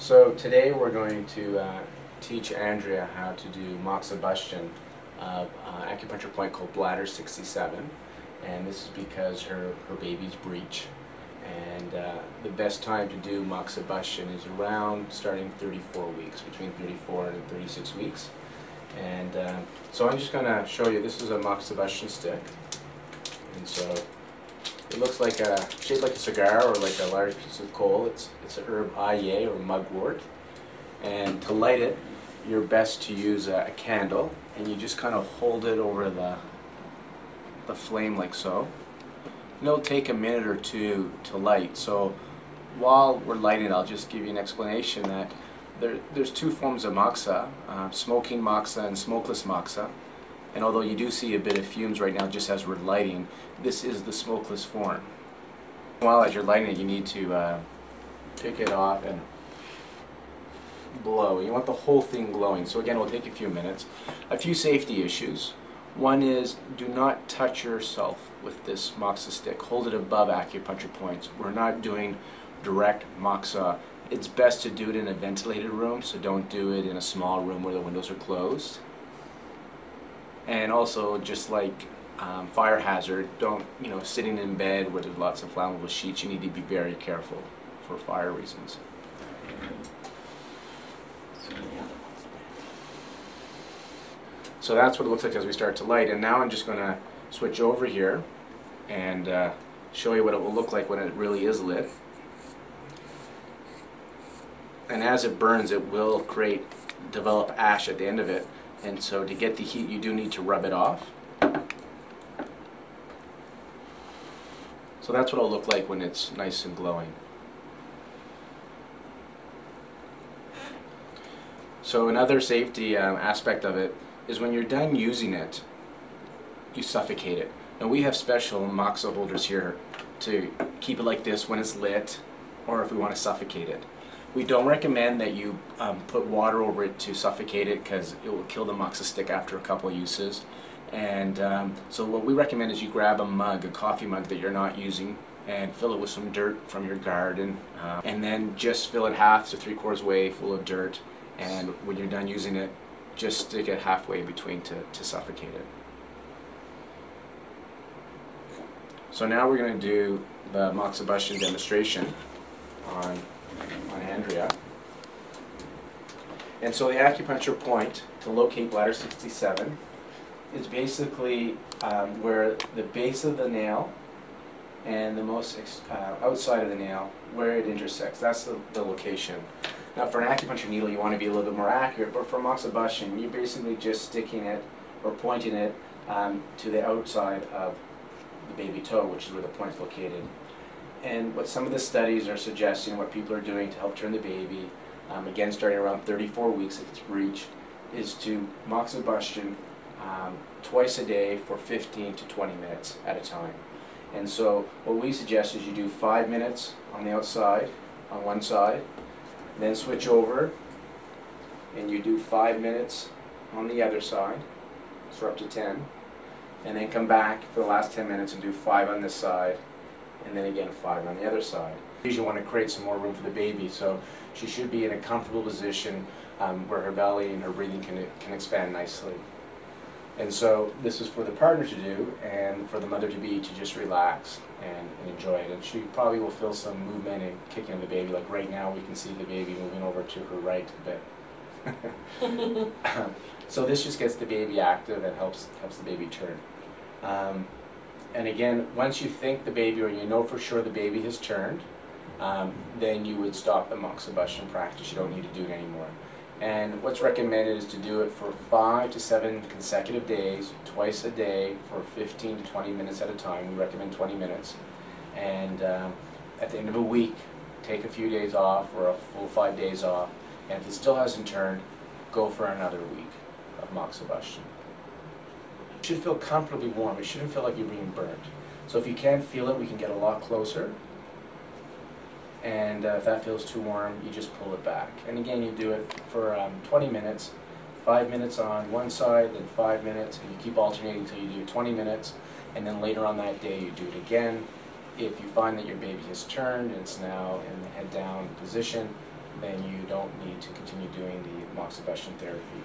So today we're going to teach Andrea how to do Moxa acupuncture point called bladder 67, and this is because her baby's breech, and the best time to do Moxa is around starting 34 weeks, between 34 and 36 weeks. And so I'm just going to show you, this is a Moxa stick, and so it looks like shaped like a cigar or like a large piece of coal. It's a herb aye or mugwort, and to light it, you're best to use a candle, and you just kind of hold it over the flame like so. And it'll take a minute or two to light. So while we're lighting it, I'll just give you an explanation that there's two forms of Moxa, smoking Moxa and smokeless Moxa. And although you do see a bit of fumes right now just as we're lighting, this is the smokeless form. While as you're lighting it, you need to pick it off and blow. You want the whole thing glowing. So again, it will take a few minutes. A few safety issues. One is, do not touch yourself with this Moxa stick. Hold it above acupuncture points. We're not doing direct Moxa. It's best to do it in a ventilated room, so don't do it in a small room where the windows are closed. And also, just like fire hazard, don't, sitting in bed where there's lots of flammable sheets, you need to be very careful for fire reasons. So that's what it looks like as we start to light. And now I'm just going to switch over here and show you what it will look like when it really is lit. And as it burns, it will develop ash at the end of it. And so to get the heat, you do need to rub it off. So that's what it'll look like when it's nice and glowing. So another safety aspect of it is when you're done using it, you suffocate it. Now we have special Moxa holders here to keep it like this when it's lit, or if we want to suffocate it. We don't recommend that you put water over it to suffocate it, because it will kill the Moxa stick after a couple of uses. And so what we recommend is you grab a mug, a coffee mug that you're not using, and fill it with some dirt from your garden, and then just fill it half to 3/4 way full of dirt, and when you're done using it, just stick it halfway between to suffocate it. So now we're going to do the Moxa demonstration on Andrea. And so the acupuncture point to locate bladder 67 is basically where the base of the nail and the most outside of the nail, where it intersects. That's the location. Now for an acupuncture needle, you want to be a little bit more accurate, but for Moxa you're basically just sticking it or pointing it to the outside of the baby toe, which is where the point's located. And what some of the studies are suggesting, what people are doing to help turn the baby, again starting around 34 weeks if it's breech, is to Moxa twice a day for 15 to 20 minutes at a time. And so what we suggest is you do 5 minutes on the outside, on one side, then switch over and you do 5 minutes on the other side, so up to 10, and then come back for the last 10 minutes and do 5 on this side, and then again 5 on the other side. You usually want to create some more room for the baby, so she should be in a comfortable position where her belly and her breathing can expand nicely. And so this is for the partner to do, and for the mother-to-be to just relax and enjoy it. And she probably will feel some movement and kicking of the baby. Like right now we can see the baby moving over to her right a bit. So this just gets the baby active and helps the baby turn. And again, once you think the baby, or you know for sure the baby has turned, then you would stop the Moxa practice. You don't need to do it anymore. And what's recommended is to do it for 5 to 7 consecutive days, twice a day, for 15 to 20 minutes at a time. We recommend 20 minutes. And at the end of a week, take a few days off, or a full 5 days off. And if it still hasn't turned, go for another week of Moxa. It should feel comfortably warm. It shouldn't feel like you're being burnt. So if you can't feel it, we can get a lot closer. And if that feels too warm, you just pull it back. And again, you do it for 20 minutes, 5 minutes on one side, then 5 minutes, and you keep alternating until you do 20 minutes, and then later on that day you do it again. If you find that your baby has turned and it's now in the head down position, then you don't need to continue doing the moxibustion therapy.